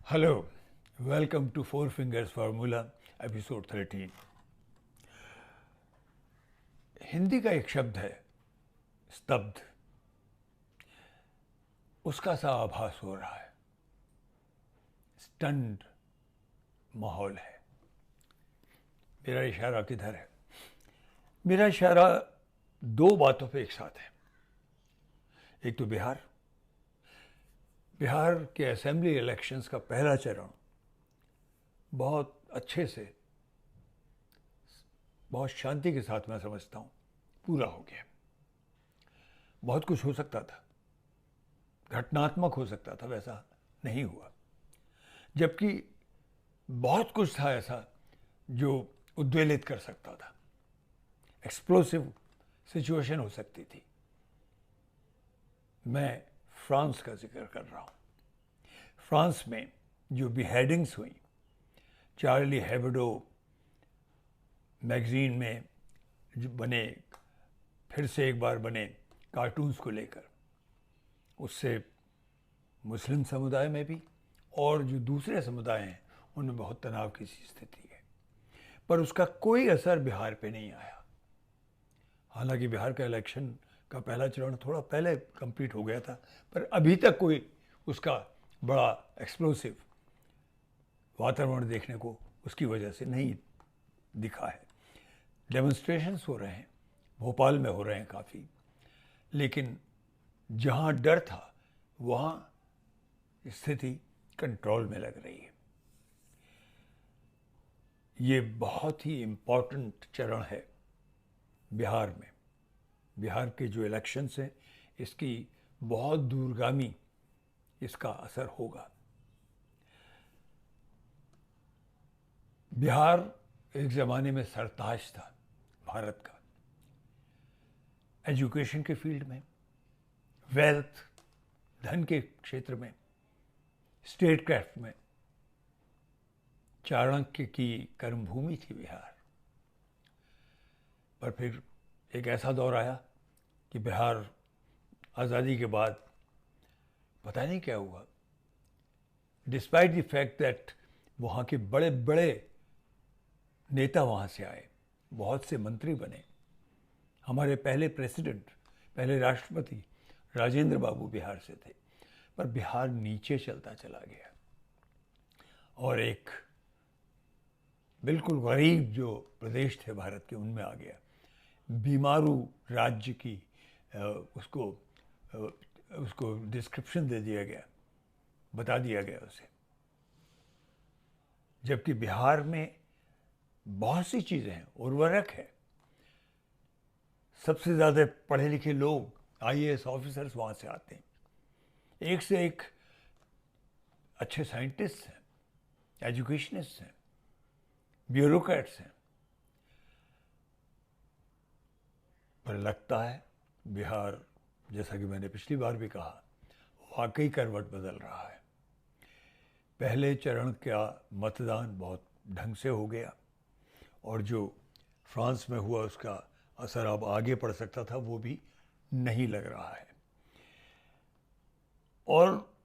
Hello, welcome to Four Fingers Formula, episode 13। Hindi का एक शब्द है स्तब्ध, उसका सा आभास हो रहा है। स्टन्ड माहौल है। मेरा इशारा किधर है? मेरा इशारा दो बातों पे एक साथ है। एक तो बिहार के असेंबली इलेक्शंस का पहला चरण बहुत अच्छे से, बहुत शांति के साथ मैं समझता हूँ पूरा हो गया। बहुत कुछ हो सकता था, घटनात्मक हो सकता था, वैसा नहीं हुआ। जबकि बहुत कुछ था ऐसा जो उद्वेलित कर सकता था, एक्सप्लोसिव सिचुएशन हो सकती थी। मैं फ्रांस का जिक्र कर रहा हूँ। फ्रांस में जो बिहेडिंग्स हुई, चार्ली हेब्डो मैगजीन में जो बने, फिर से एक बार बने कार्टून्स को लेकर, उससे मुस्लिम समुदाय में भी और जो दूसरे समुदाय हैं उनमें बहुत तनाव की सी स्थिति है। पर उसका कोई असर बिहार पे नहीं आया। हालांकि बिहार का इलेक्शन का पहला चरण थोड़ा पहले कंप्लीट हो गया था, पर अभी तक कोई उसका बड़ा एक्सप्लोसिव वातावरण देखने को उसकी वजह से नहीं दिखा है। डेमोन्स्ट्रेशंस हो रहे हैं, भोपाल में हो रहे हैं काफ़ी, लेकिन जहाँ डर था वहाँ स्थिति कंट्रोल में लग रही है। ये बहुत ही इम्पोर्टेंट चरण है बिहार में। बिहार के जो इलेक्शंस हैं, इसकी बहुत दूरगामी इसका असर होगा। बिहार एक ज़माने में सरताज था भारत का, एजुकेशन के फील्ड में, वेल्थ, धन के क्षेत्र में, स्टेट क्राफ्ट में। चाणक्य की कर्मभूमि थी बिहार। पर फिर एक ऐसा दौर आया कि बिहार आज़ादी के बाद पता नहीं क्या हुआ, डिस्पाइट द फैक्ट दैट वहाँ के बड़े बड़े नेता वहाँ से आए, बहुत से मंत्री बने। हमारे पहले प्रेसिडेंट, पहले राष्ट्रपति राजेंद्र बाबू बिहार से थे। पर बिहार नीचे चलता चला गया और एक बिल्कुल गरीब जो प्रदेश थे भारत के, उनमें आ गया। बीमारू राज्य की उसको उसको डिस्क्रिप्शन दे दिया गया, बता दिया गया उसे। जबकि बिहार में बहुत सी चीज़ें हैं, उर्वरक है, सबसे ज़्यादा पढ़े लिखे लोग, आईएएस ऑफिसर्स वहाँ से आते हैं, एक से एक अच्छे साइंटिस्ट हैं, एजुकेशनिस्ट हैं, ब्यूरोक्रेट्स हैं। पर लगता है बिहार, जैसा कि मैंने पिछली बार भी कहा, वाकई करवट बदल रहा है। पहले चरण का मतदान बहुत ढंग से हो गया और जो फ्रांस में हुआ उसका असर अब आगे पड़ सकता था, वो भी नहीं लग रहा है। और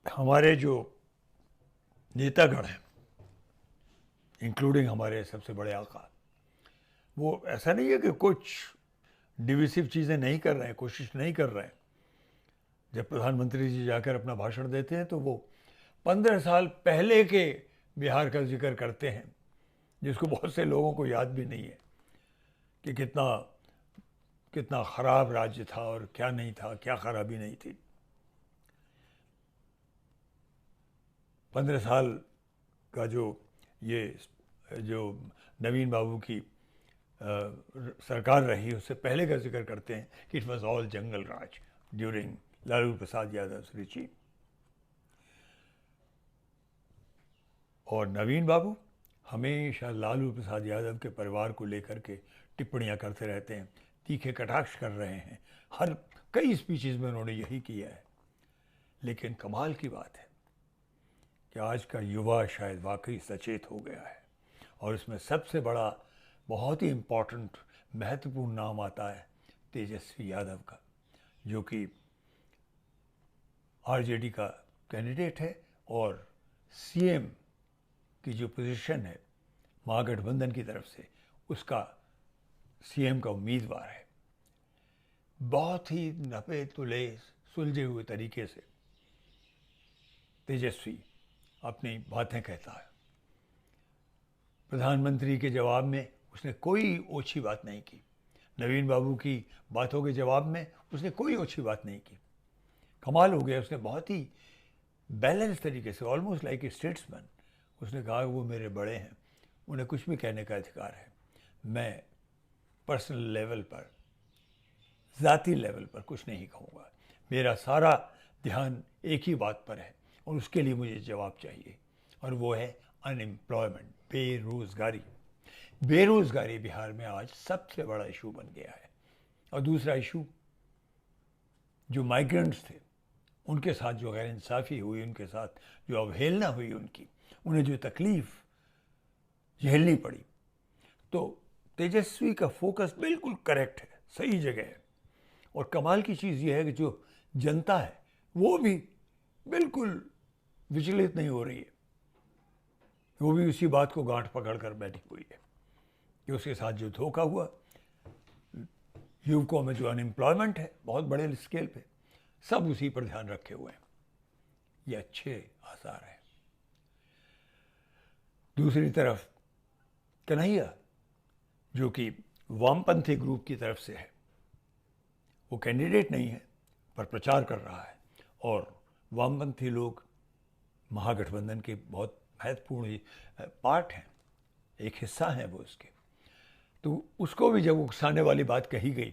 हमारे जो नेतागण हैं, इंक्लूडिंग हमारे सबसे बड़े आका, वो ऐसा नहीं है कि कुछ डिविसिव चीज़ें नहीं कर रहे हैं, कोशिश नहीं कर रहे हैं। जब प्रधानमंत्री जी जाकर अपना भाषण देते हैं तो वो 15 साल पहले के बिहार का जिक्र करते हैं, जिसको बहुत से लोगों को याद भी नहीं है कि कितना कितना खराब राज्य था और क्या नहीं था, क्या खराबी नहीं थी। 15 साल का ये जो नवीन बाबू की सरकार रही, उससे पहले का जिक्र करते हैं कि it was all jungle Raj during Lalu Prasad Yadav regime. और नवीन बाबू हमेशा लालू प्रसाद यादव के परिवार को लेकर के टिप्पणियां करते रहते हैं, तीखे कटाक्ष कर रहे हैं। हर कई स्पीचेस में उन्होंने यही किया है। लेकिन कमाल की बात है कि आज का युवा शायद वाकई सचेत हो गया है और इसमें सबसे बड़ा, बहुत ही इम्पोर्टेंट, महत्वपूर्ण नाम आता है तेजस्वी यादव का, जो कि आरजेडी का कैंडिडेट है और सीएम की जो पोजीशन है महागठबंधन की तरफ से, उसका सीएम का उम्मीदवार है। बहुत ही नपे तुले सुलझे हुए तरीके से तेजस्वी अपनी बातें कहता है। प्रधानमंत्री के जवाब में उसने कोई ओछी बात नहीं की। नवीन बाबू की बातों के जवाब में उसने कोई ओछी बात नहीं की। कमाल हो गया, उसने बहुत ही बैलेंस तरीके से, ऑलमोस्ट लाइक ए स्टेट्समैन, उसने कहा वो मेरे बड़े हैं, उन्हें कुछ भी कहने का अधिकार है, मैं पर्सनल लेवल पर, ज़ाती लेवल पर कुछ नहीं कहूँगा, मेरा सारा ध्यान एक ही बात पर है और उसके लिए मुझे जवाब चाहिए, और वो है अनएम्प्लॉयमेंट, बेरोज़गारी। बेरोज़गारी बिहार में आज सबसे बड़ा इशू बन गया है। और दूसरा इशू, जो माइग्रेंट्स थे उनके साथ जो गैर इंसाफ़ी हुई, उनके साथ जो अवहेलना हुई उनकी, उन्हें जो तकलीफ़ झेलनी पड़ी, तो तेजस्वी का फोकस बिल्कुल करेक्ट है, सही जगह है। और कमाल की चीज़ ये है कि जो जनता है वो भी बिल्कुल विचलित नहीं हो रही है, वो भी उसी बात को गांठ पकड़ कर बैठी हुई है कि उसके साथ जो धोखा हुआ, युवकों में जो अनएम्प्लॉयमेंट है बहुत बड़े स्केल पे, सब उसी पर ध्यान रखे हुए हैं। ये अच्छे आसार हैं। दूसरी तरफ कन्हैया, जो कि वामपंथी ग्रुप की तरफ से है, वो कैंडिडेट नहीं है पर प्रचार कर रहा है, और वामपंथी लोग महागठबंधन के बहुत महत्वपूर्ण पार्ट हैं, एक हिस्सा हैं वो उसके। तो उसको भी जब उकसाने वाली बात कही गई,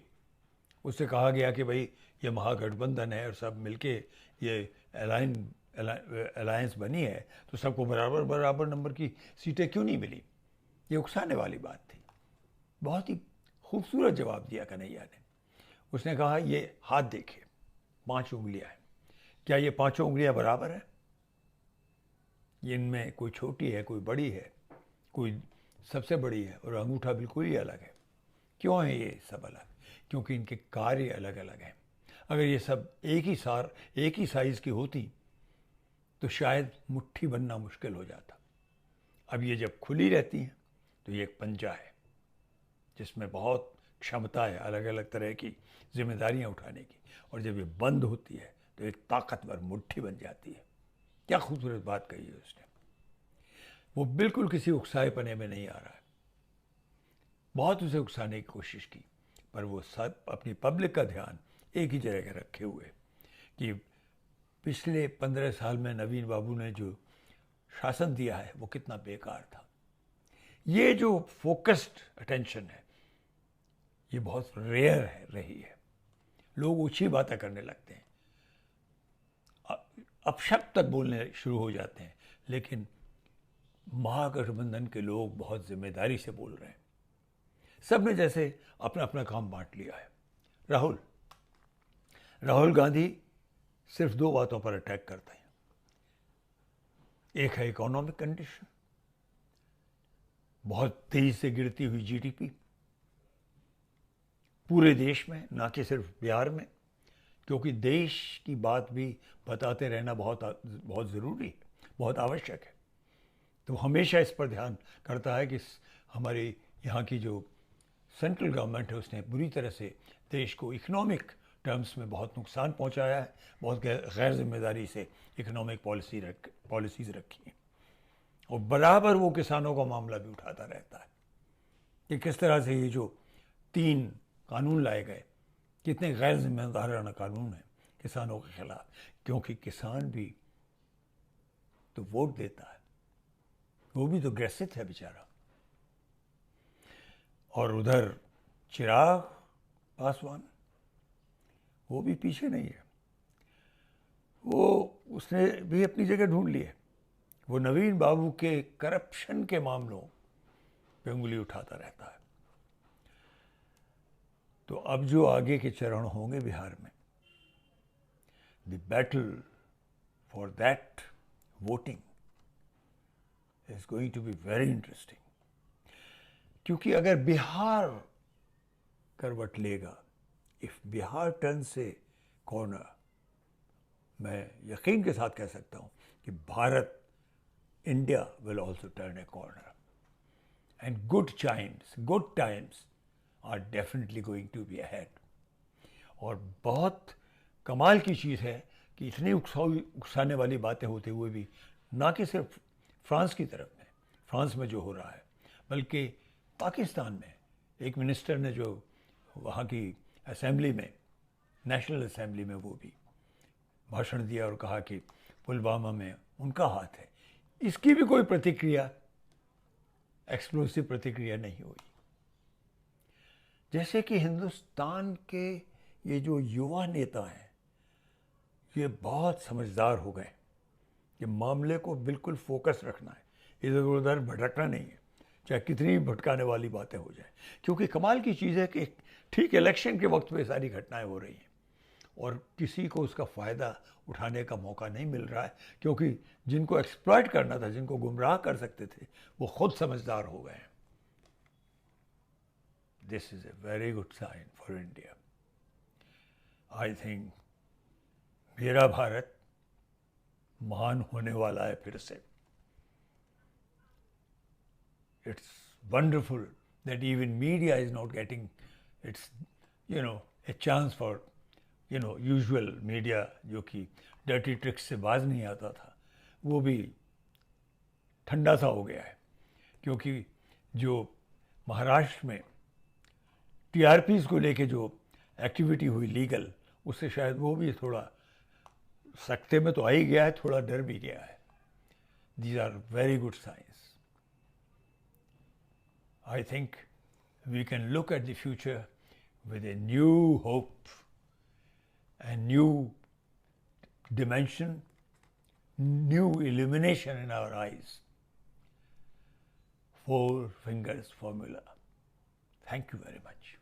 उससे कहा गया कि भाई ये महागठबंधन है और सब मिलके ये अलायंस बनी है, तो सबको बराबर बराबर नंबर की सीटें क्यों नहीं मिली? ये उकसाने वाली बात थी। बहुत ही खूबसूरत जवाब दिया कन्हैया ने। उसने कहा ये हाथ देखिए, 5 उंगलियां हैं, क्या ये 5 उंगलियां बराबर हैं? इनमें कोई छोटी है, कोई बड़ी है, कोई सबसे बड़ी है, और अंगूठा बिल्कुल ही अलग है। क्यों है ये सब अलग? क्योंकि इनके कार्य अलग अलग हैं। अगर ये सब एक ही साइज़ की होती तो शायद मुट्ठी बनना मुश्किल हो जाता। अब ये जब खुली रहती हैं तो ये एक पंजा है जिसमें बहुत क्षमता है अलग अलग तरह की जिम्मेदारियां उठाने की, और जब ये बंद होती है तो एक ताकतवर मुट्ठी बन जाती है। क्या खूबसूरत बात कही है उसने। वो बिल्कुल किसी उकसाएपने में नहीं आ रहा है। बहुत उसे उकसाने की कोशिश की, पर वो सब अपनी पब्लिक का ध्यान एक ही जगह रखे हुए कि पिछले 15 साल में नवीन बाबू ने जो शासन दिया है वो कितना बेकार था। ये जो फोकस्ड अटेंशन है ये बहुत रेयर है रही है। लोग ऊंची बातें करने लगते हैं, अपशब्द तक बोलने शुरू हो जाते हैं, लेकिन महागठबंधन के लोग बहुत जिम्मेदारी से बोल रहे हैं। सब ने जैसे अपना अपना काम बांट लिया है। राहुल गांधी सिर्फ 2 बातों पर अटैक करते हैं। एक है इकोनॉमिक कंडीशन, बहुत तेजी से गिरती हुई जीडीपी पूरे देश में, ना कि सिर्फ बिहार में, क्योंकि देश की बात भी बताते रहना बहुत बहुत ज़रूरी है, बहुत आवश्यक है। तो हमेशा इस पर ध्यान करता है कि हमारी यहाँ की जो सेंट्रल गवर्नमेंट है उसने बुरी तरह से देश को इकोनॉमिक टर्म्स में बहुत नुकसान पहुँचाया है, बहुत गैर जिम्मेदारी से इकोनॉमिक पॉलिसीज़ रखी हैं, और बराबर वो किसानों का मामला भी उठाता रहता है कि किस तरह से ये जो 3 कानून लाए गए कितने गैर जिम्मेदाराना कानून हैं किसानों के खिलाफ, क्योंकि किसान भी तो वोट देता है, वो भी तो ग्रसित है बेचारा। और उधर चिराग पासवान, वो भी पीछे नहीं है, वो उसने भी अपनी जगह ढूंढ ली है। वो नवीन बाबू के करप्शन के मामलों पे उंगली उठाता रहता है। तो अब जो आगे के चरण होंगे बिहार में, the battle for that voting is going to be very interesting. क्योंकि अगर बिहार करवट लेगा, if Bihar turns a corner, मैं यकीन के साथ कह सकता हूं कि Bharat India will also turn a corner. And good times are definitely going to be ahead. और बहुत कमाल की चीज़ है कि इतनी उकसाने वाली बातें होते हुए भी ना कि सिर्फ फ्रांस की तरफ में, फ्रांस में जो हो रहा है, बल्कि पाकिस्तान में एक मिनिस्टर ने जो वहाँ की असेंबली में, नेशनल असेंबली में वो भी भाषण दिया और कहा कि पुलवामा में उनका हाथ है, इसकी भी कोई प्रतिक्रिया, एक्सप्लोसिव प्रतिक्रिया नहीं हुई। जैसे कि हिंदुस्तान के ये जो युवा नेता हैं ये बहुत समझदार हो गए कि मामले को बिल्कुल फोकस रखना है, इधर उधर भटकना नहीं है, चाहे कितनी भी भटकाने वाली बातें हो जाए। क्योंकि कमाल की चीज़ है कि ठीक इलेक्शन के वक्त पे सारी घटनाएं हो रही हैं और किसी को उसका फ़ायदा उठाने का मौका नहीं मिल रहा है, क्योंकि जिनको एक्सप्लॉइट करना था, जिनको गुमराह कर सकते थे, वो खुद समझदार हो गए हैं। This is a very good sign for India. I think मेरा भारत महान होने वाला है फिर से। It's wonderful that even media is not getting its, a chance for, usual media जो कि dirty tricks से बाज नहीं आता था, वो भी ठंडा सा हो गया है। क्योंकि जो महाराष्ट्र में TRPs को लेके जो एक्टिविटी हुई लीगल, उससे शायद वो भी थोड़ा सख्ते में तो आ ही गया है, थोड़ा डर भी गया है। These are very good signs. I think we can look at the future with a new hope and new dimension, new illumination in our eyes. Four fingers formula. Thank you very much.